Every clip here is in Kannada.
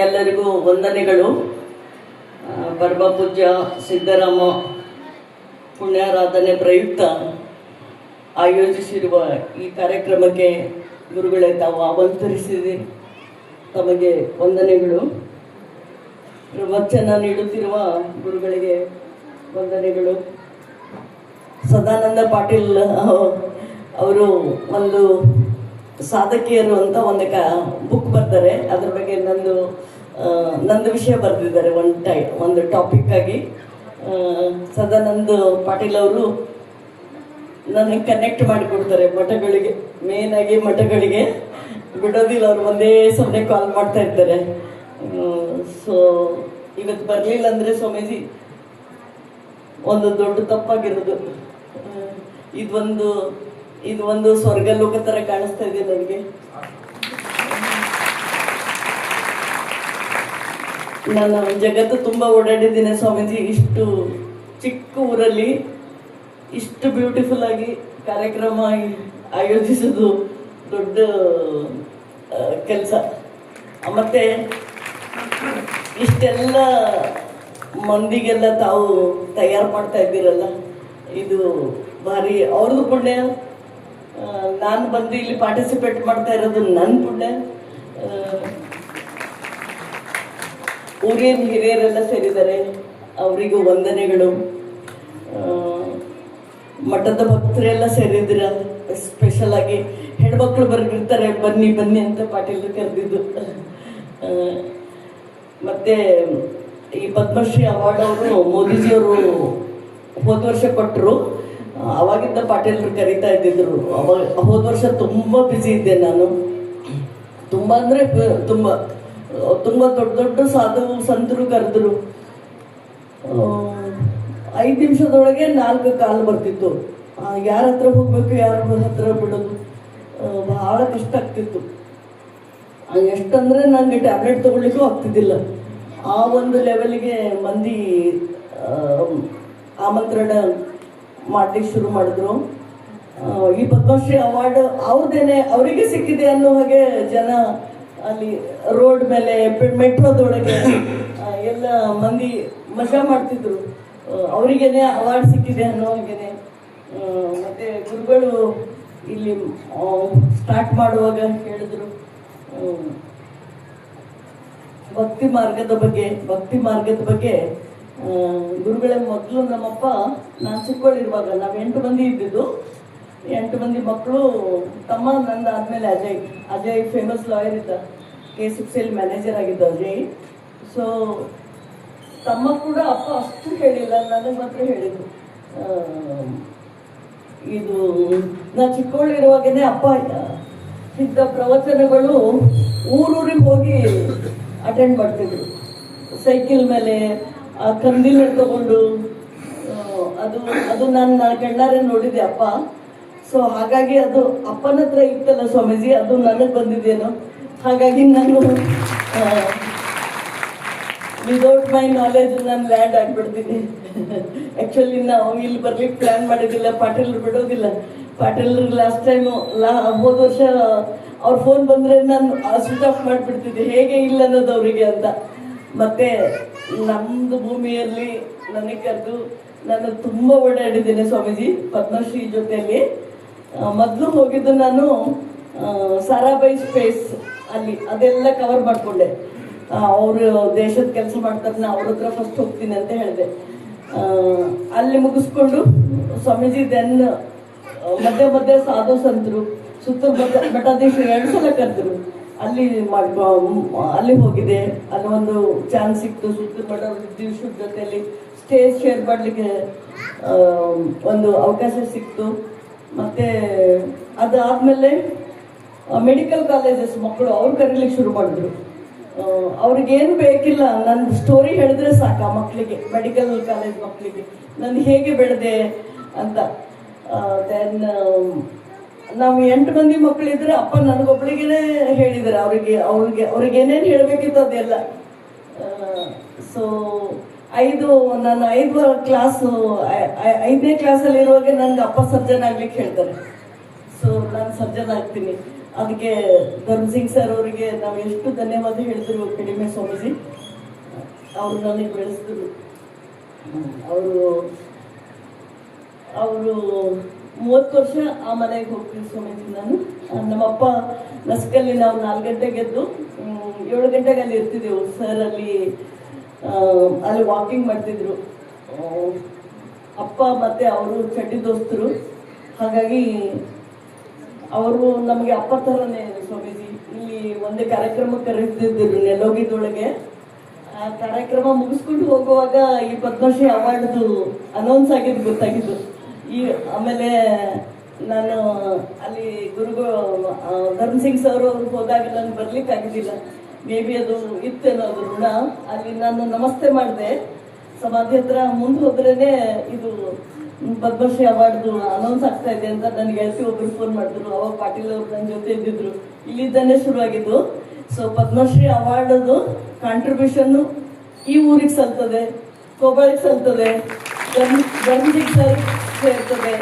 ಎಲ್ಲರಿಗೂ ವಂದನೆಗಳು. ಪರಮ ಪೂಜ್ಯ ಸಿದ್ದರಾಮ ಪುಣ್ಯಾರಾಧನೆ ಪ್ರಯುಕ್ತ ಆಯೋಜಿಸಿರುವ ಈ ಕಾರ್ಯಕ್ರಮಕ್ಕೆ ಗುರುಗಳೇ ತಾವು ಆಮಂತ್ರಿಸಿದೆ, ತಮಗೆ ವಂದನೆಗಳು. ಪ್ರವಚನ ನೀಡುತ್ತಿರುವ ಗುರುಗಳಿಗೆ ವಂದನೆಗಳು. ಸದಾನಂದ ಪಾಟೀಲ್ ಅವರು ಒಂದು ಸಾಧಕಿಯರು ಅಂತ ಬುಕ್ ಬರ್ತಾರೆ. ಅದ್ರ ಬಗ್ಗೆ ನಂದು ವಿಷಯ ಬರೆದಿದ್ದಾರೆ. ಒಂದು ಟಾಪಿಕ್ ಆಗಿ ಸದಾನಂದ ಪಾಟೀಲ್ ಅವರು ನನಗೆ ಕನೆಕ್ಟ್ ಮಾಡಿಕೊಡ್ತಾರೆ ಮಠಗಳಿಗೆ, ಮೇನ್ ಆಗಿ ಮಠಗಳಿಗೆ ಬಿಡೋದಿಲ್ಲ. ಅವ್ರು ಒಂದೇ ಸಮಯ ಕಾಲ್ ಮಾಡ್ತಾ ಇರ್ತಾರೆ. ಸೊ ಇವತ್ತು ಬರಲಿಲ್ಲ ಅಂದರೆ ಸ್ವಾಮೀಜಿ ಒಂದು ದೊಡ್ಡ ತಪ್ಪಾಗಿರೋದು. ಇದು ಒಂದು ಸ್ವರ್ಗಲೋಕ ಥರ ಕಾಣಿಸ್ತಾ ಇದೆ ನನಗೆ. ನಾನು ಜಗತ್ತು ತುಂಬ ಓಡಾಡಿದ್ದೀನಿ ಸ್ವಾಮೀಜಿ. ಇಷ್ಟು ಚಿಕ್ಕ ಊರಲ್ಲಿ ಇಷ್ಟು ಬ್ಯೂಟಿಫುಲ್ ಆಗಿ ಕಾರ್ಯಕ್ರಮ ಆಯೋಜಿಸೋದು ದೊಡ್ಡ ಕೆಲಸ. ಮತ್ತೆ ಇಷ್ಟೆಲ್ಲ ಮಂದಿಗೆಲ್ಲ ತಾವು ತಯಾರು ಮಾಡ್ತಾ ಇದ್ದೀರಲ್ಲ, ಇದು ಭಾರಿ ಅವ್ರದ್ದು ಪುಣ್ಯ. ನಾನು ಬಂದು ಇಲ್ಲಿ ಪಾರ್ಟಿಸಿಪೇಟ್ ಮಾಡ್ತಾ ಇರೋದು ನನ್ನ ಪುಣ್ಯ. ಊರಿನ ಹಿರಿಯರೆಲ್ಲ ಸೇರಿದ್ದಾರೆ, ಅವರಿಗೂ ವಂದನೆಗಳು. ಮಠದ ಭಕ್ತರೆಲ್ಲ ಸೇರಿದ್ರ, ಸ್ಪೆಷಲ್ ಆಗಿ ಹೆಣ್ಮಕ್ಳು ಬರ್ಗಿರ್ತಾರೆ, ಬನ್ನಿ ಬನ್ನಿ ಅಂತ ಪಾಟೀಲ್ ಕರೆದಿದ್ದು. ಮತ್ತೆ ಈ ಪದ್ಮಶ್ರೀ ಅವಾರ್ಡ್ ಅವರು ಮೋದಿಜಿಯವರು ಹೋದ ವರ್ಷ ಕೊಟ್ಟರು. ಅವಾಗಿದ್ದ ಪಾಟೀಲ್ರು ಕರೀತಾ ಇದ್ದಿದ್ರು. ಹೋದ ವರ್ಷ ತುಂಬ ಬ್ಯುಸಿ ಇದ್ದೆ ನಾನು. ತುಂಬ ಅಂದರೆ ತುಂಬ ದೊಡ್ಡ ದೊಡ್ಡ ಸಾಧು ಸಂತರು ಕರೆದ್ರು. 5 ನಿಮಿಷದೊಳಗೆ 4 ಕಾಲ್ ಬರ್ತಿತ್ತು. ಯಾರ ಹತ್ರ ಹೋಗ್ಬೇಕು, ಯಾರ ಹತ್ರ ಬಿಡೋದು, ಬಹಳ ಕಷ್ಟ ಆಗ್ತಿತ್ತು. ಎಷ್ಟಂದರೆ ನನಗೆ ಟ್ಯಾಬ್ಲೆಟ್ ತೊಗೊಳ್ಲಿಕ್ಕೂ ಆಗ್ತಿದ್ದಿಲ್ಲ. ಆ ಒಂದು ಲೆವೆಲ್ಗೆ ಮಂದಿ ಆಮಂತ್ರಣ ಮಾಡ್ಲಿಕ್ಕೆ ಶುರು ಮಾಡಿದ್ರು. ಈ ಪದ್ಮಶ್ರೀ ಅವಾರ್ಡ್ ಅವರಿಗೆ ಸಿಕ್ಕಿದೆ ಅನ್ನೋ ಹಾಗೆ ಜನ ಅಲ್ಲಿ ರೋಡ್ ಮೇಲೆ, ಮೆಟ್ರೋದೊಳಗೆ ಎಲ್ಲ ಮಂದಿ ಮಜಾ ಮಾಡ್ತಿದ್ರು. ಅವರಿಗೇನೆ ಅವಾರ್ಡ್ ಸಿಕ್ಕಿದೆ ಅನ್ನೋ ಹಾಗೇನೆ. ಮತ್ತೆ ಗುರುಗಳು ಇಲ್ಲಿ ಸ್ಟಾರ್ಟ್ ಮಾಡುವಾಗ ಹೇಳಿದ್ರು ಭಕ್ತಿ ಮಾರ್ಗದ ಬಗ್ಗೆ. ಗುರುಗಳೇ, ಮೊದಲು ನಮ್ಮಪ್ಪ, ನಾನು ಚಿಕ್ಕವಳಿರುವಾಗ ನಾವು 8 ಮಂದಿ ಇದ್ದಿದ್ದು. 8 ಮಂದಿ ಮಕ್ಕಳು. ತಮ್ಮ ನಂದು ಆದಮೇಲೆ ಅಜಯ್ ಫೇಮಸ್ ಲಾಯರ್ ಇದ್ದ, KCCL ಮ್ಯಾನೇಜರ್ ಆಗಿದ್ದ ಅಜಯ್. ಸೊ ತಮ್ಮ ಕೂಡ ಅಪ್ಪ ಅಷ್ಟು ಹೇಳಿಲ್ಲ, ನನಗೆ ಮಾತ್ರ ಹೇಳಿದ್ರು. ಇದು ನಾ ಚಿಕ್ಕವಳಿರುವಾಗೇನೆ ಅಪ್ಪ ಇದ್ದ ಪ್ರವಚನಗಳು ಊರೂರಿಗೆ ಹೋಗಿ ಅಟೆಂಡ್ ಮಾಡ್ತಿದ್ರು. ಸೈಕಲ್ ಮೇಲೆ ಕಂದಿಲ್ ತಗೊಂಡು, ಅದು ನಾನು ಕಣ್ಣಾರೆ ನೋಡಿದೆ ಅಪ್ಪ. ಸೊ ಹಾಗಾಗಿ ಅದು ಅಪ್ಪನ ಹತ್ರ ಇತ್ತಲ್ಲ ಸ್ವಾಮೀಜಿ, ಅದು ನನಗೆ ಬಂದಿದ್ದೇನೋ. ಹಾಗಾಗಿ ನಾನು ವಿದೌಟ್ ಮೈ ನಾಲೆಜ್ ನಾನು ಲ್ಯಾಂಡ್ ಆಗಿಬಿಡ್ತೀನಿ. ಆ್ಯಕ್ಚುಲಿ ನಾವು ಇಲ್ಲಿ ಬರ್ಲಿಕ್ಕೆ ಪ್ಲ್ಯಾನ್ ಮಾಡಿದ್ದಿಲ್ಲ, ಪಾಟೀಲ್ರು ಬಿಡೋದಿಲ್ಲ. ಪಾಟೀಲ್ರಿಗೆ ಲಾಸ್ಟ್ ಟೈಮು ಹೋದ ವರ್ಷ ಅವ್ರ ಫೋನ್ ಬಂದರೆ ನಾನು ಸ್ವಿಚ್ ಆಫ್ ಮಾಡಿಬಿಡ್ತಿದ್ದೆ, ಹೇಗೆ ಇಲ್ಲ ಅನ್ನೋದು ಅವರಿಗೆ ಅಂತ. ಮತ್ತು ನಮ್ಮದು ಭೂಮಿಯಲ್ಲಿ ನನಗೆ ಕರೆದು ನಾನು ತುಂಬ ಓಡಾಡಿದ್ದೇನೆ ಸ್ವಾಮೀಜಿ ಪದ್ಮಶ್ರೀ ಜೊತೆಯಲ್ಲಿ. ಮೊದಲು ಹೋಗಿದ್ದು ನಾನು ಸಾರಾಬಾಯಿ ಸ್ಪೇಸ್, ಅಲ್ಲಿ ಅದೆಲ್ಲ ಕವರ್ ಮಾಡಿಕೊಂಡೆ. ಅವರು ದೇಶದ ಕೆಲಸ ಮಾಡ್ತಾರೆ, ನಾ ಅವ್ರ ಹತ್ರ ಫಸ್ಟ್ ಹೋಗ್ತೀನಿ ಅಂತ ಹೇಳಿದೆ. ಅಲ್ಲಿ ಮುಗಿಸ್ಕೊಂಡು ಸ್ವಾಮೀಜಿ ಮಧ್ಯೆ ಸಾಧು ಸಂತರು, ಸುತ್ತೂರು ಮಠಾಧೀಶರು 2 ಸಲ ಕರೆದ್ರು. ಅಲ್ಲಿ ಹೋಗಿದೆ. ಅಲ್ಲಿ ಒಂದು ಚಾನ್ಸ್ ಸಿಕ್ತು. ಸುತ್ತೂರು ಮಠ ದಿವ್ಸದ ಜೊತೆಯಲ್ಲಿ ಸ್ಟೇಜ್ ಶೇರ್ ಮಾಡಲಿಕ್ಕೆ ಒಂದು ಅವಕಾಶ ಸಿಕ್ತು. ಮತ್ತು ಅದಾದಮೇಲೆ ಮೆಡಿಕಲ್ ಕಾಲೇಜಸ್ ಮಕ್ಕಳು ಅವ್ರು ಕರೀಲಿಕ್ಕೆ ಶುರು ಮಾಡಿದ್ರು. ಅವ್ರಿಗೇನು ಬೇಕಿಲ್ಲ, ನನ್ನ ಸ್ಟೋರಿ ಹೇಳಿದ್ರೆ ಸಾಕು ಆ ಮಕ್ಕಳಿಗೆ, ಮೆಡಿಕಲ್ ಕಾಲೇಜ್ ಮಕ್ಕಳಿಗೆ ನಾನು ಹೇಗೆ ಬೆಳೆದೆ ಅಂತ. ದೆನ್ ನಾವು 8 ಮಂದಿ ಮಕ್ಕಳಿದ್ರೆ ಅಪ್ಪ ನನಗೊಬ್ಬಳಿಗೇ ಹೇಳಿದ್ದಾರೆ. ಅವ್ರಿಗೆ ಏನೇನು ಹೇಳಬೇಕಿತ್ತು ಅದೆಲ್ಲ. ಸೊ ನಾನು 5ನೇ ಕ್ಲಾಸಲ್ಲಿ ಇರುವಾಗ ನನಗೆ ಅಪ್ಪ ಸರ್ಜನ್ ಆಗ್ಲಿಕ್ಕೆ ಹೇಳ್ತಾರೆ. ಸೊ ನಾನು ಸರ್ಜನ್ ಆಗ್ತೀನಿ. ಅದಕ್ಕೆ ಧರ್ಮಸಿಂಗ್ ಸರ್ ಅವರಿಗೆ ನಾವು ಎಷ್ಟು ಧನ್ಯವಾದ ಹೇಳಿದ್ರು ಕಡಿಮೆ ಸ್ವಾಮೀಜಿ. ಅವರು ನನಗೆ ಬೆಳೆಸಿದ್ರು. ಅವರು ಅವರು 30 ವರ್ಷ ಆ ಮನೆಗೆ ಹೋಗ್ತೀನಿ ಸ್ವಾಮೀಜಿ. ನಾನು ನಮ್ಮಪ್ಪ ನಸ್ಕಲ್ಲಿ ನಾವು 4 ಗಂಟೆಗೆ ಎದ್ದು 7 ಗಂಟೆಗೆ ಅಲ್ಲಿ ಇರ್ತಿದ್ದೆವು. ಸರ್ ಅಲ್ಲಿ ವಾಕಿಂಗ್ ಮಾಡ್ತಿದ್ರು. ಅಪ್ಪ ಮತ್ತೆ ಅವರು ಚಡ್ಡಿ ದೋಸ್ತರು, ಹಾಗಾಗಿ ಅವರು ನಮಗೆ ಅಪ್ಪ ಥರನೇ ಸ್ವಾಮೀಜಿ. ಇಲ್ಲಿ ಒಂದೇ ಕಾರ್ಯಕ್ರಮ ಕರೆದಿದ್ದರು ನೆಲೋಗಿದೊಳಗೆ. ಆ ಕಾರ್ಯಕ್ರಮ ಮುಗಿಸ್ಕೊಂಡು ಹೋಗುವಾಗ ಈ ಪದ್ಮಶ್ರೀ ಅವಾರ್ಡ್ದು ಅನೌನ್ಸ್ ಆಗಿದ್ದು ಗೊತ್ತಾಗಿದ್ದು. ಆಮೇಲೆ ನಾನು ಅಲ್ಲಿ ಧರ್ಮಸಿಂಗ್ ಸರ್ ಅವರು ಹೋದಾಗ ನಾನು ಬರ್ಲಿಕ್ಕೆ ಆಗಿದ್ದಿಲ್ಲ. ಮೇ ಬಿ ಅದು ಇತ್ತೇನೋ ಅದು ಋಣ. ಅಲ್ಲಿ ನಾನು ನಮಸ್ತೆ ಮಾಡಿದೆ. ಸಮಾಧಿ ಹತ್ರ ಮುಂದೆ ಹೋದ್ರೇನೆ ಇದು ಪದ್ಮಶ್ರೀ ಅವಾರ್ಡ್ದು ಅನೌನ್ಸ್ ಆಗ್ತಾ ಇದೆ ಅಂತ ನನಗೆ ಗೆಳತಿ ಒಬ್ರು ಫೋನ್ ಮಾಡಿದ್ರು. ಅವಾಗ ಪಾಟೀಲ್ ಅವರು ನನ್ನ ಜೊತೆ ಇದ್ದಿದ್ರು. ಇಲ್ಲಿದ್ದಾನೆ ಶುರುವಾಗಿದ್ದು. ಸೊ ಪದ್ಮಶ್ರೀ ಅವಾರ್ಡದು ಕಾಂಟ್ರಿಬ್ಯೂಷನ್ನು ಈ ಊರಿಗೆ ಸಲ್ತದೆ, ಕೋಬಳಿಗೆ ಸಲ್ತದೆ, ಧರ್ಮಸಿಂಗ್ ಸರ್ ಸೇರ್ತದೆ.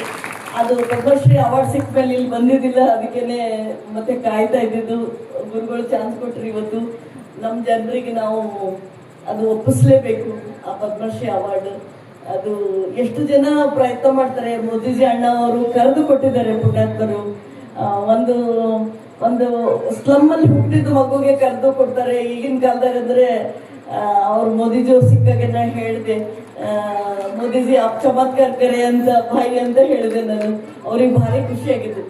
ಅದು ಪದ್ಮಶ್ರೀ ಅವಾರ್ಡ್ ಸಿಕ್ಕ ಮೇಲೆ ಇಲ್ಲಿ ಬಂದಿದ್ದಿಲ್ಲ, ಅದಕ್ಕೇನೆ ಮತ್ತೆ ಕಾಯ್ತಾ ಇದ್ದಿದ್ದು. ಗುರುಗಳು ಚಾನ್ಸ್ ಕೊಟ್ರು. ಇವತ್ತು ನಮ್ಮ ಜನರಿಗೆ ನಾವು ಅದು ಒಪ್ಪಿಸ್ಲೇಬೇಕು ಆ ಪದ್ಮಶ್ರೀ ಅವಾರ್ಡ್. ಅದು ಎಷ್ಟು ಜನ ಪ್ರಯತ್ನ ಮಾಡ್ತಾರೆ. ಮೋದಿಜಿ ಅಣ್ಣ ಅವರು ಕರೆದು ಕೊಟ್ಟಿದ್ದಾರೆ ಪುಣ್ಯಾತ್ಮರು. ಒಂದು ಸ್ಲಮ್ ಅಲ್ಲಿ ಹುಟ್ಟಿದ ಮಗುಗೆ ಕರೆದು ಕೊಡ್ತಾರೆ. ಈಗಿನ ಕಾಲದಾಗ ಅಂದ್ರೆ ಅವ್ರು ಮೋದಿಜಿ ಅವ್ರು ಸಿಕ್ಕಾಗೆ ನಾನು ಹೇಳಿದೆ, ಮೋದಿಜಿ ಅಪ್ ಚಮತ್ಕಾರ ಕರೆ ಅಂತ ಭಾಯಿ ಅಂತ ಹೇಳಿದೆ ನಾನು. ಅವ್ರಿಗೆ ಭಾರಿ ಖುಷಿಯಾಗಿತ್ತು.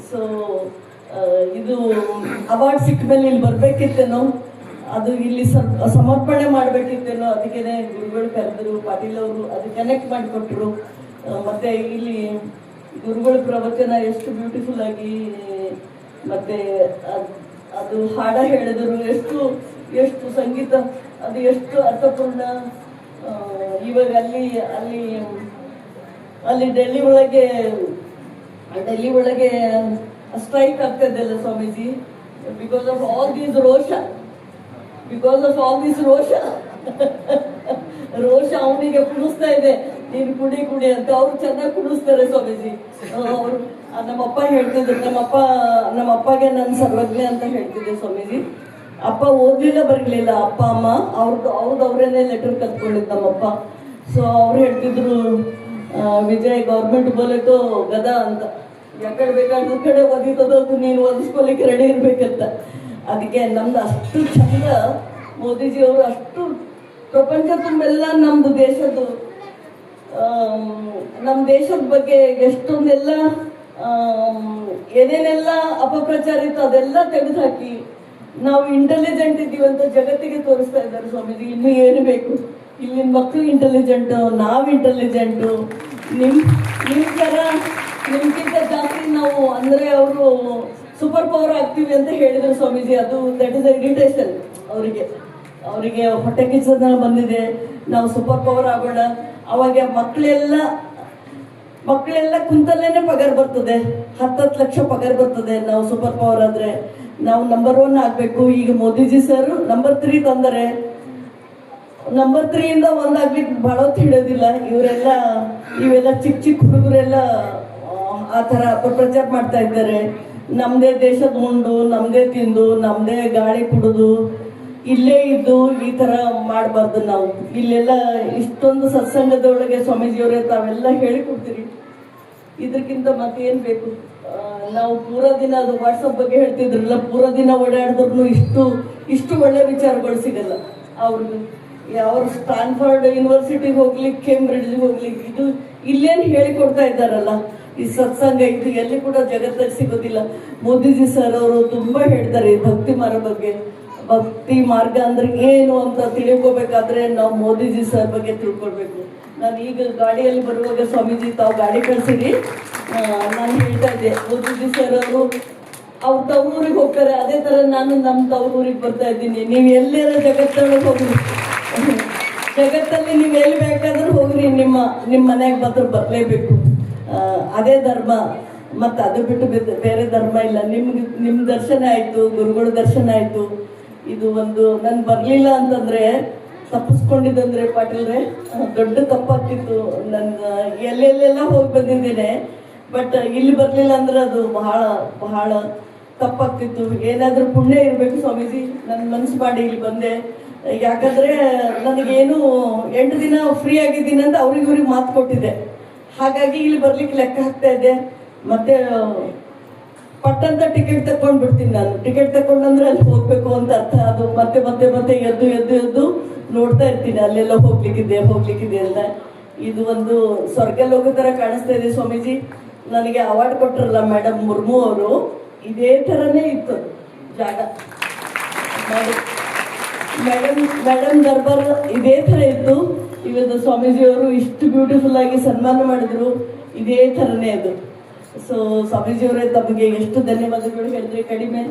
ಸೊ ಇದು ಅವಾರ್ಡ್ ಸಿಕ್ಕ ಮೇಲೆ ಇಲ್ಲಿ ಬರ್ಬೇಕಿತ್ತೇನೋ, ಅದು ಇಲ್ಲಿ ಸಮರ್ಪಣೆ ಮಾಡ್ಬೇಕಿತ್ತೇನೋ, ಅದಕ್ಕೇನೆ ಗುರುಗಳು ಕರೆದ್ರು. ಪಾಟೀಲ್ ಅವರು ಅದು ಕನೆಕ್ಟ್ ಮಾಡಿಕೊಟ್ರು. ಮತ್ತೆ ಇಲ್ಲಿ ಗುರುಗಳ ಪ್ರವಚನ ಎಷ್ಟು ಬ್ಯೂಟಿಫುಲ್ ಆಗಿ ಮತ್ತೆ ಅದು ಹಾಡ ಹೇಳಿದರು. ಎಷ್ಟು ಸಂಗೀತ, ಅದು ಎಷ್ಟು ಅರ್ಥಪೂರ್ಣ. ಇವಾಗ ಅಲ್ಲಿ ಡೆಲ್ಲಿ ಒಳಗೆ ಸ್ಟ್ರೈಕ್ ಆಗ್ತದಲ್ಲ Swamiji, because of all these ರೋಷ ಅವನಿಗೆ ಕುಣಿಸ್ತಾ ಇದೆ. ನೀನು ಕುಡಿ ಅಂತ ಅವ್ರು ಚೆನ್ನಾಗಿ ಕುಣಿಸ್ತಾರೆ ಸ್ವಾಮೀಜಿ. ಅವರು ನಮ್ಮಪ್ಪ ಹೇಳ್ತಿದ್ರು. ನಮ್ಮ ಅಪ್ಪಗೆ ನನ್ನ ಸರ್ವಜ್ಞ ಅಂತ ಹೇಳ್ತಿದ್ದೆ ಸ್ವಾಮೀಜಿ. ಅಪ್ಪ ಓದ್ಲಿಲ್ಲ ಬರಲಿಲ್ಲ. ಅಪ್ಪ ಅಮ್ಮ ಅವ್ರದೇನೆ ಲೆಟರ್ ಕಲ್ತ್ಕೊಂಡಿದ್ದು ನಮ್ಮಪ್ಪ. ಸೊ ಅವ್ರು ಹೇಳ್ತಿದ್ರು, ವಿಜಯ್ ಗೌರ್ಮೆಂಟ್ ಬೋಲೆಟು ಗದ ಅಂತ, ಯಾಕಡೆ ಬೇಕಾದ ಕಡೆ ಓದಿತದದು ನೀನು ಓದಿಸ್ಕೊಲಿಕ್ಕೆ ರೆಡಿ ಇರ್ಬೇಕಂತ. ಅದಕ್ಕೆ ನಮ್ದು ಅಷ್ಟು ಚಂದ ಮೋದಿಜಿ ಅವರು ಅಷ್ಟು ಪ್ರಪಂಚ ತುಂಬೆಲ್ಲ ನಮ್ಮ ದೇಶದ ಬಗ್ಗೆ ಎಷ್ಟೊಂದೆಲ್ಲ ಏನೇನೆಲ್ಲ ಅಪಪ್ರಚಾರ ಇತ್ತು ಅದೆಲ್ಲ ತೆಗೆದುಹಾಕಿ ನಾವು ಇಂಟೆಲಿಜೆಂಟ್ ಇದ್ದೀವಿ ಅಂತ ಜಗತ್ತಿಗೆ ತೋರಿಸ್ತಾ ಇದ್ದಾರೆ ಸ್ವಾಮೀಜಿ. ಇನ್ನು ಏನು ಬೇಕು? ಇಲ್ಲಿನ ಮಕ್ಕಳು ಇಂಟೆಲಿಜೆಂಟು, ನಾವು ಇಂಟೆಲಿಜೆಂಟು. ನಿಮ್ಗಿಂತ ಜಾಸ್ತಿ ನಾವು ಅಂದ್ರೆ ಅವರು ಸೂಪರ್ ಪವರ್ ಆಗ್ತೀವಿ ಅಂತ ಹೇಳಿದ್ರು ಸ್ವಾಮೀಜಿ. ಅದು ದಟ್ ಇಸ್ ಇರಿಟೇಷನ್ ಅವರಿಗೆ ಹೊಟ್ಟೆ ಕಿಚ್ಚದ ಬಂದಿದೆ. ನಾವು ಸೂಪರ್ ಪವರ್ ಆಗೋಣ. ಅವಾಗ ಮಕ್ಕಳೆಲ್ಲ ಕುಂತಲ್ಲೇನೆ ಪಗಾರ ಬರ್ತದೆ. 10 ಲಕ್ಷ ಪಗಾರ ಬರ್ತದೆ ನಾವು ಸೂಪರ್ ಪವರ್ ಆದ್ರೆ. ನಾವು ನಂಬರ್ 1 ಆಗ್ಬೇಕು. ಈಗ ಮೋದಿಜಿ ಸರ್ ನಂಬರ್ 3 ತಂದರೆ, ನಂಬರ್ 3 ಇಂದ 1 ಆಗ್ಲಿಕ್ಕೆ ಬಹಳ ಹೊತ್ತು ಹಿಡಿಯೋದಿಲ್ಲ. ಇವೆಲ್ಲ ಚಿಕ್ಕ ಹುಡುಗರೆಲ್ಲ ಆ ಥರ ಅಪಪ್ರಚಾರ ಮಾಡ್ತಾ ಇದ್ದಾರೆ. ನಮ್ಮದೇ ದೇಶದ ಉಂಡು, ನಮ್ಮದೇ ತಿಂದು, ನಮ್ಮದೇ ಗಾಳಿ ಕುಡಿದು ಇಲ್ಲೇ ಇದ್ದು ಈ ಥರ ಮಾಡಬಾರ್ದು. ನಾವು ಇಲ್ಲೆಲ್ಲ ಇಷ್ಟೊಂದು ಸತ್ಸಂಗದೊಳಗೆ ಸ್ವಾಮೀಜಿಯವರೇ ತಾವೆಲ್ಲ ಹೇಳಿಕೊಡ್ತೀರಿ. ಇದಕ್ಕಿಂತ ಮತ್ತೇನು ಬೇಕು? ನಾವು ಪೂರಾ ದಿನ, ಅದು ವಾಟ್ಸಪ್ ಬಗ್ಗೆ ಹೇಳ್ತಿದ್ರಲ್ಲ, ಪೂರಾ ದಿನ ಓಡಾಡಿದ್ರು ಇಷ್ಟು ಒಳ್ಳೆ ವಿಚಾರಗಳು ಸಿಗಲ್ಲ ಅವ್ರಿಗೆ. ಅವ್ರು ಸ್ಟಾನ್ಫರ್ಡ್ ಯೂನಿವರ್ಸಿಟಿಗೆ ಹೋಗ್ಲಿಕ್ಕೆ, ಕೇಂಬ್ರಿಡ್ಜ್ಗೆ ಹೋಗ್ಲಿಕ್ಕೆ, ಇದು ಇಲ್ಲೇನು ಹೇಳಿಕೊಡ್ತಾ ಇದ್ದಾರಲ್ಲ ಈ ಸತ್ಸಂಗ, ಇದು ಎಲ್ಲಿ ಕೂಡ ಜಗತ್ತಿಗೆ ಸಿಗೋದಿಲ್ಲ. ಮೋದಿಜಿ ಸರ್ ಅವರು ತುಂಬಾ ಹೇಳ್ತಾರೆ ಭಕ್ತಿ ಮಾರ್ಗ ಬಗ್ಗೆ. ಭಕ್ತಿ ಮಾರ್ಗ ಅಂದ್ರೆ ಏನು ಅಂತ ತಿಳ್ಕೋಬೇಕಾದ್ರೆ ನಾವು ಮೋದಿಜಿ ಸರ್ ಬಗ್ಗೆ ತಿಳ್ಕೊಳ್ಬೇಕು. ನಾನು ಈಗ ಗಾಡಿಯಲ್ಲಿ ಬರುವಾಗ ಸ್ವಾಮೀಜಿ ತಾವು ಗಾಡಿ ಕಳಿಸಿರಿ, ನಾನು ಹೇಳ್ತಾ ಇದ್ದೆ ಮೋದಿಜಿ ಸರ್ ಅವರು ಅವ್ರ ತವರೂರಿಗೆ ಹೋಗ್ತಾರೆ, ಅದೇ ತರ ನಾನು ನಮ್ಮ ತವರೂರಿಗೆ ಬರ್ತಾ ಇದ್ದೀನಿ. ನೀವು ಎಲ್ಲರ ಜಗತ್ತೊಳಗೆ ಹೋಗ್ರಿ, ಜಗತ್ತಲ್ಲಿ ನೀವು ಎಲ್ಲಿ ಬೇಕಾದ್ರೂ ಹೋಗ್ರಿ, ನಿಮ್ಮ ಮನೆಗೆ ಮಾತ್ರ ಬರಲೇಬೇಕು. ಅದೇ ಧರ್ಮ, ಮತ್ತು ಅದು ಬಿಟ್ಟು ಬೇರೆ ಧರ್ಮ ಇಲ್ಲ. ನಿಮ್ಮ ದರ್ಶನ ಆಯಿತು, ಗುರುಗಳ ದರ್ಶನ ಆಯಿತು. ಇದು ಒಂದು ನನ್ ಬರಲಿಲ್ಲ ಅಂತಂದ್ರೆ, ತಪ್ಪಿಸ್ಕೊಂಡಿದ್ದಂದ್ರೆ ಪಾಟೀಲ್ರೆ ದೊಡ್ಡ ತಪ್ಪಾಗ್ತಿತ್ತು. ನನ್ನ ಎಲ್ಲೆಲ್ಲೆಲ್ಲ ಹೋಗಿ ಬಂದಿದ್ದೇನೆ, ಬಟ್ ಇಲ್ಲಿ ಬರಲಿಲ್ಲ ಅಂದ್ರೆ ಅದು ಬಹಳ ಬಹಳ ತಪ್ಪಾಗ್ತಿತ್ತು. ಏನಾದರೂ ಪುಣ್ಯ ಇರಬೇಕು ಸ್ವಾಮೀಜಿ, ನನ್ನ ಮನಸ್ಸು ಮಾಡಿ ಇಲ್ಲಿ ಬಂದೆ. ಯಾಕಂದರೆ ನನಗೇನು 8 ದಿನ ಫ್ರೀ ಆಗಿದ್ದೀನಿ ಅಂತ ಅವ್ರಿಗೆ ಮಾತು ಕೊಟ್ಟಿದ್ದೆ. ಹಾಗಾಗಿ ಇಲ್ಲಿ ಬರ್ಲಿಕ್ಕೆ ಲೆಕ್ಕ ಹಾಕ್ತಾ ಇದ್ದೆ. ಮತ್ತೆ ಪಟ್ಟಂತ ಟಿಕೆಟ್ ತಗೊಂಡು ಬಿಡ್ತೀನಿ ನಾನು. ಟಿಕೆಟ್ ತಗೊಂಡಂದ್ರೆ ಅಲ್ಲಿ ಹೋಗ್ಬೇಕು ಅಂತ ಅರ್ಥ. ಅದು ಮತ್ತೆ ಮತ್ತೆ ಮತ್ತೆ ಎದ್ದು ಎದ್ದು ಎದ್ದು ನೋಡ್ತಾ ಇರ್ತೀನಿ, ಅಲ್ಲೆಲ್ಲ ಹೋಗ್ಲಿಕ್ಕಿದೆ ಅಂತ. ಇದು ಒಂದು ಸ್ವರ್ಗ ಲೋಕ ಥರ ಕಾಣಿಸ್ತಾ ಇದೆ ಸ್ವಾಮೀಜಿ. ನನಗೆ ಅವಾರ್ಡ್ ಕೊಟ್ಟರಲ್ಲ ಮೇಡಮ್ ಮುರ್ಮು ಅವರು, ಇದೇ ಥರನೇ ಇತ್ತು ಜಾಗ. ಮೇಡಮ್ ದರ್ಬಾರ್ ಇದೇ ಥರ ಇತ್ತು. ಇವತ್ತು ಸ್ವಾಮೀಜಿಯವರು ಇಷ್ಟು ಬ್ಯೂಟಿಫುಲ್ ಆಗಿ ಸನ್ಮಾನ ಮಾಡಿದ್ರು, ಇದೇ ಥರನೇ ಅದು. ಸೊ ಸ್ವಾಮೀಜಿಯವರೇ, ತಮಗೆ ಎಷ್ಟು ಧನ್ಯವಾದಗಳು ಹೇಳಿದ್ರೆ ಕಡಿಮೆ.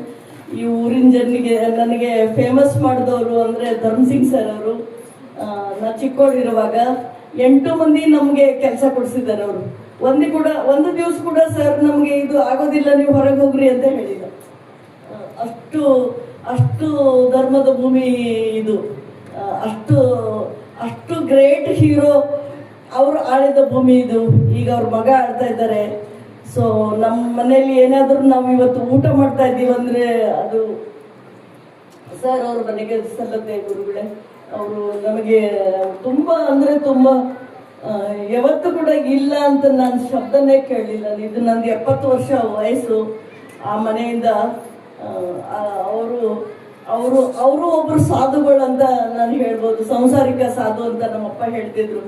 ಈ ಊರಿನ ಜನರಿಗೆ ನನಗೆ ಫೇಮಸ್ ಮಾಡಿದವರು ಅಂದರೆ ಧರ್ಮಸಿಂಗ್ ಸರ್ ಅವರು. ನಾ ಚಿಕ್ಕವಳಿರುವಾಗ 8 ಮಂದಿ ನಮಗೆ ಕೆಲಸ ಕೊಡಿಸಿದ್ದಾರೆ ಅವರು. ಒಂದು ದಿವಸ ಕೂಡ ಸರ್ ನಮಗೆ ಇದು ಆಗೋದಿಲ್ಲ, ನೀವು ಹೊರಗೆ ಹೋಗ್ರಿ ಅಂತ ಹೇಳಿಲ್ಲ. ಅಷ್ಟು ಧರ್ಮದ ಭೂಮಿ ಇದು. ಅಷ್ಟು ಗ್ರೇಟ್ ಹೀರೋ ಅವರು ಆಳಿದ ಭೂಮಿ ಇದು. ಈಗ ಅವ್ರ ಮಗ ಆಳ್ತಾ ಇದ್ದಾರೆ. ಸೊ ನಮ್ಮ ಮನೆಯಲ್ಲಿ ಏನಾದರೂ ನಾವು ಇವತ್ತು ಊಟ ಮಾಡ್ತಾ ಇದ್ದೀವಿ ಅಂದರೆ ಅದು ಸರ್ ಅವ್ರ ಮನೆಗೆ ಸಲ್ಲತ್ತೆ. ಗುರುಗಳೇ, ಅವರು ನಮಗೆ ತುಂಬ ಅಂದರೆ ತುಂಬ, ಯಾವತ್ತೂ ಕೂಡ ಇಲ್ಲ ಅಂತ ನಾನು ಶಬ್ದನೇ ಕೇಳಲಿಲ್ಲ. ಇದು ನಂದು 70 ವರ್ಷ ವಯಸ್ಸು. ಆ ಮನೆಯಿಂದ ಅವರು ಒಬ್ಬರು ಸಾಧುಗಳು ಅಂತ ನಾನು ಹೇಳ್ಬೋದು. ಸಂಸಾರಿಕ ಸಾಧು ಅಂತ ನಮ್ಮಪ್ಪ ಹೇಳ್ತಿದ್ರು.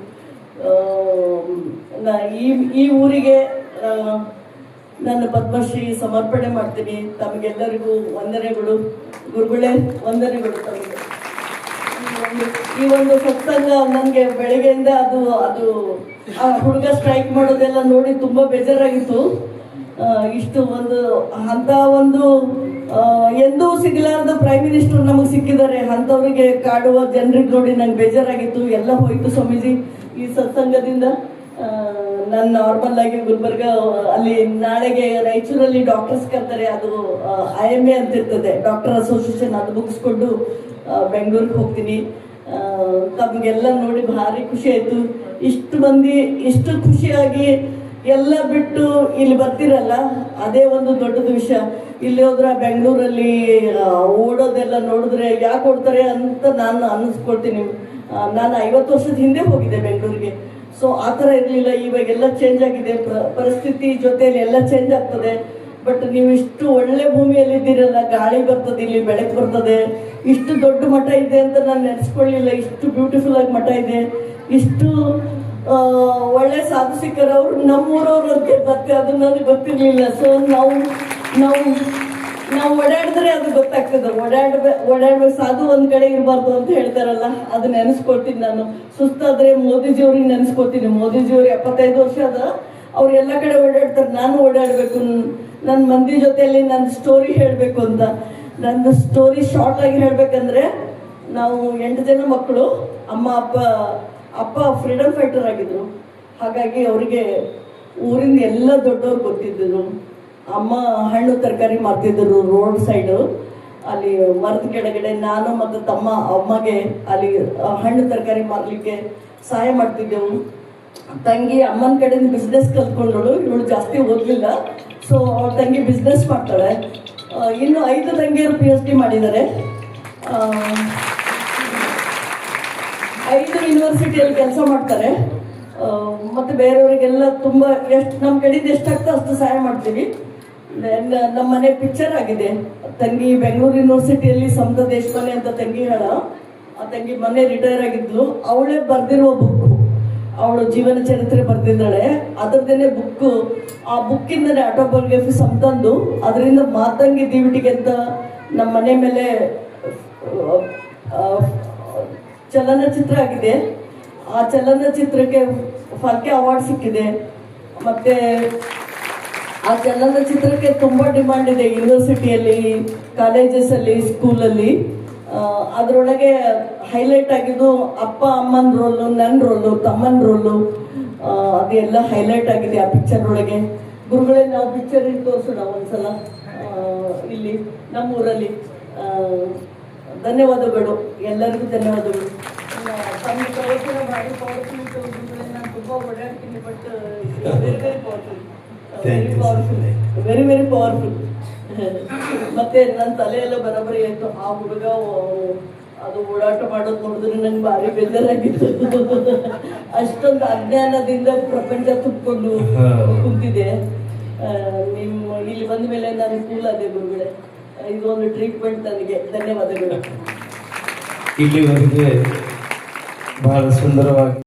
ಈ ಊರಿಗೆ ನನ್ನ ಪದ್ಮಶ್ರೀ ಸಮರ್ಪಣೆ ಮಾಡ್ತೀನಿ. ತಮಗೆಲ್ಲರಿಗೂ ವಂದನೆಗಳು. ಗುರುಗಳೇ, ವಂದನೆಗಳು ತಮಗೆ. ಈ ಒಂದು ಸತ್ಸಂಗ ನನಗೆ ಬೆಳಗ್ಗೆಯಿಂದ ಅದು ಆ ಹುಡುಗ ಸ್ಟ್ರೈಕ್ ಮಾಡೋದೆಲ್ಲ ನೋಡಿ ತುಂಬ ಬೇಜಾರಾಗಿತ್ತು. ಇಷ್ಟು ಒಂದು ಎಂದೂ ಸಿಗಲಾರದ ಪ್ರೈಮ್ ಮಿನಿಸ್ಟರ್ ನಮಗೆ ಸಿಕ್ಕಿದ್ದಾರೆ. ಅಂಥವ್ರಿಗೆ ಕಾಡುವ ಜನರಿಗೆ ನೋಡಿ ನಂಗೆ ಬೇಜಾರಾಗಿತ್ತು. ಎಲ್ಲ ಹೋಯ್ತು ಸ್ವಾಮೀಜಿ ಈ ಸತ್ಸಂಗದಿಂದ. ನಾನು ನಾರ್ಮಲ್ ಆಗಿ ಗುಲ್ಬರ್ಗ ಅಲ್ಲಿ ನಾಳೆಗೆ ರಾಯಚೂರಲ್ಲಿ ಡಾಕ್ಟರ್ಸ್ ಕರ್ತಾರೆ. ಅದು IMA ಅಂತ ಇರ್ತದೆ, ಡಾಕ್ಟರ್ ಅಸೋಸಿಯೇಷನ್. ಅದು ಮುಗಿಸ್ಕೊಂಡು ಬೆಂಗಳೂರಿಗೆ ಹೋಗ್ತೀನಿ. ತಮಗೆಲ್ಲ ನೋಡಿ ಭಾರಿ ಖುಷಿ ಆಯಿತು. ಇಷ್ಟು ಮಂದಿ ಇಷ್ಟು ಖುಷಿಯಾಗಿ ಎಲ್ಲ ಬಿಟ್ಟು ಇಲ್ಲಿ ಬರ್ತಿರಲ್ಲ, ಅದೇ ಒಂದು ದೊಡ್ಡದು ವಿಷಯ. ಇಲ್ಲಿ ಹೋದ್ರೆ ಬೆಂಗಳೂರಲ್ಲಿ ಓಡೋದೆಲ್ಲ ನೋಡಿದ್ರೆ ಯಾಕೆ ಓಡ್ತಾರೆ ಅಂತ ನಾನು ಅನ್ನಿಸ್ಕೊಳ್ತೀನಿ. ನಾನು 50 ವರ್ಷದ ಹಿಂದೆ ಹೋಗಿದ್ದೆ ಬೆಂಗಳೂರಿಗೆ. ಸೊ ಆ ಥರ ಇರಲಿಲ್ಲ. ಇವಾಗೆಲ್ಲ ಚೇಂಜ್ ಆಗಿದೆ, ಪರಿಸ್ಥಿತಿ ಜೊತೆಯಲ್ಲಿ ಎಲ್ಲ ಚೇಂಜ್ ಆಗ್ತದೆ. ಬಟ್ ನೀವು ಇಷ್ಟು ಒಳ್ಳೆ ಭೂಮಿಯಲ್ಲಿದ್ದೀರಲ್ಲ, ಗಾಳಿ ಬರ್ತದೆ, ಇಲ್ಲಿ ಬೆಳಕು ಬರ್ತದೆ. ಇಷ್ಟು ದೊಡ್ಡ ಮಠ ಇದೆ ಅಂತ ನಾನು ನೆನೆಸ್ಕೊಳ್ಳಿಲ್ಲ. ಇಷ್ಟು ಬ್ಯೂಟಿಫುಲ್ ಆಗಿ ಮಠ ಇದೆ. ಇಷ್ಟು ಒಳ್ಳೆ ಸಾಧು ಸಿಕ್ಕರವ್ರು ನಮ್ಮೂರವ್ರು ಅಂತ ಮತ್ತೆ ಅದು ನನಗೆ ಗೊತ್ತಿರಲಿಲ್ಲ. ಸೊ ನಾವು ಓಡಾಡಿದ್ರೆ ಅದು ಗೊತ್ತಾಗ್ತದೆ. ಓಡಾಡ್ಬೇಕು. ಸಾಧು ಒಂದ್ ಕಡೆ ಇರಬಾರ್ದು ಅಂತ ಹೇಳ್ತಾರಲ್ಲ, ಅದು ನೆನೆಸ್ಕೊಳ್ತೀನಿ ನಾನು. ಸುಸ್ತಾದ್ರೆ ಮೋದಿಜಿಯವ್ರಿಗೆ ನೆನೆಸ್ಕೊತೀನಿ. ಮೋದಿಜಿಯವ್ರು 75 ವರ್ಷ ಅದ, ಅವ್ರು ಎಲ್ಲ ಕಡೆ ಓಡಾಡ್ತಾರೆ. ನಾನು ಓಡಾಡಬೇಕು, ನನ್ನ ಮಂದಿ ಜೊತೆಯಲ್ಲಿ ನನ್ನ ಸ್ಟೋರಿ ಹೇಳಬೇಕು ಅಂತ. ನನ್ನ ಸ್ಟೋರಿ ಶಾರ್ಟ್ ಆಗಿ ಹೇಳ್ಬೇಕಂದ್ರೆ, ನಾವು 8 ಜನ ಮಕ್ಕಳು. ಅಪ್ಪ ಫ್ರೀಡಮ್ ಫೈಟರ್ ಆಗಿದ್ರು. ಹಾಗಾಗಿ ಅವರಿಗೆ ಊರಿಂದ ಎಲ್ಲ ದೊಡ್ಡವ್ರು ಗೊತ್ತಿದ್ದರು. ಅಮ್ಮ ಹಣ್ಣು ತರಕಾರಿ ಮಾರ್ತಿದ್ದರು ರೋಡ್ ಸೈಡು. ಅಲ್ಲಿ ಮರದ ಕೆಳಗಡೆ ನಾನು ಮತ್ತು ತಮ್ಮ ಅಮ್ಮಗೆ ಅಲ್ಲಿ ಹಣ್ಣು ತರಕಾರಿ ಮಾರಲಿಕ್ಕೆ ಸಹಾಯ ಮಾಡ್ತಿದ್ದೆವು. ತಂಗಿ ಅಮ್ಮನ ಕಡೆಯಿಂದ ಬಿಸ್ನೆಸ್ ಕಲ್ತ್ಕೊಂಡಳು. ಇವಳು ಜಾಸ್ತಿ ಓದಲಿಲ್ಲ. ಸೊ ಅವಳ ತಂಗಿ ಬಿಸ್ನೆಸ್ ಮಾಡ್ತಾಳೆ. ಇನ್ನು 5 ತಂಗಿಯರು PhD ಮಾಡಿದ್ದಾರೆ. 5 ಯೂನಿವರ್ಸಿಟಿಯಲ್ಲಿ ಕೆಲಸ ಮಾಡ್ತಾರೆ. ಮತ್ತು ಬೇರೆಯವರಿಗೆಲ್ಲ ತುಂಬ ನಮ್ಮ ಕಡೆಯಿಂದ ಎಷ್ಟಾಗ್ತೋ ಅಷ್ಟು ಸಹಾಯ ಮಾಡ್ತೀವಿ. ನಮ್ಮ ಮನೆ ಪಿಕ್ಚರ್ ಆಗಿದೆ. ತಂಗಿ ಬೆಂಗಳೂರು ಯೂನಿವರ್ಸಿಟಿಯಲ್ಲಿ ಸಮತಾ ದೇಶಪಾಂಡೆ ಅಂತ ತಂಗಿ ಆ ತಂಗಿ ಮೊನ್ನೆ ರಿಟೈರ್ ಆಗಿದ್ಲು. ಅವಳೇ ಬರೆದಿರುವ ಬುಕ್ಕು, ಅವಳು ಜೀವನ ಚರಿತ್ರೆ ಬರೆದಿದ್ದಾಳೆ. ಅದರದ್ದೇನೆ ಬುಕ್ಕು. ಆ ಬುಕ್ಕಿಂದನೇ ಆಟೋಬಯೋಗ್ರಫಿ ಸಂತಂದು ಅದರಿಂದ ಮಾತಂಗಿ ದಿವಿಟಿಗೆ ಅಂತ ನಮ್ಮ ಮನೆ ಮೇಲೆ ಚಲನಚಿತ್ರ ಆಗಿದೆ. ಆ ಚಲನಚಿತ್ರಕ್ಕೆ ಫಾಲ್ಕೆ ಅವಾರ್ಡ್ ಸಿಕ್ಕಿದೆ. ಮತ್ತು ಆ ಚಲನಚಿತ್ರಕ್ಕೆ ತುಂಬ ಡಿಮಾಂಡ್ ಇದೆ ಯೂನಿವರ್ಸಿಟಿಯಲ್ಲಿ, ಕಾಲೇಜಸಲ್ಲಿ, ಸ್ಕೂಲಲ್ಲಿ. ಅದರೊಳಗೆ ಹೈಲೈಟ್ ಆಗಿದ್ದು ಅಪ್ಪ ಅಮ್ಮನ ರೋಲು, ನನ್ನ ರೋಲು, ತಮ್ಮನ ರೋಲು, ಅದೆಲ್ಲ ಹೈಲೈಟ್ ಆಗಿದೆ ಆ ಪಿಕ್ಚರ್ ಒಳಗೆ. ಗುರುಗಳೇ, ನಾವು ಪಿಕ್ಚರ್ ತೋರಿಸೋಣ ಒಂದ್ಸಲ ಇಲ್ಲಿ ನಮ್ಮೂರಲ್ಲಿ. ಧನ್ಯವಾದಗಳು, ಎಲ್ಲರಿಗೂ ಧನ್ಯವಾದಗಳು. ತಮ್ಮ ಪ್ರವಚನ ಭಾರಿ ಪವರ್ಫುಲ್ ಇತ್ತು ಗುರುಗಳೇ. ನಾನು ತುಂಬ ಓಡಾಡ್ತೀನಿ, but very very powerful, very very powerful. ಮತ್ತೆ ನನ್ನ ತಲೆಯೆಲ್ಲ ಬರೋಬ್ಬರಿ ಆಯ್ತು. ಆ ಹುಡುಗ ಅದು ಓಡಾಟ ಮಾಡೋದು ನೋಡಿದ್ರೆ ನಂಗೆ ಭಾರಿ ಬೇಜಾರಾಗಿತ್ತು. ಅಷ್ಟೊಂದು ಅಜ್ಞಾನದಿಂದ ಪ್ರಪಂಚ ತುಂಬಿಕೊಂಡು ಕುಂತಿದೆ. ನಿಮ್ಮ ಇಲ್ಲಿ ಬಂದ ಮೇಲೆ ನಾನು ಕೂಲ್ ಆದೆ ಗುರುಗಳೇ. ಇದು ಒಂದು ಟ್ರೀಟ್ಮೆಂಟ್ ನನಗೆ. ಧನ್ಯವಾದಗಳು. ಇಲ್ಲಿವರೆಗೆ ಬಹಳ ಸುಂದರವಾಗಿ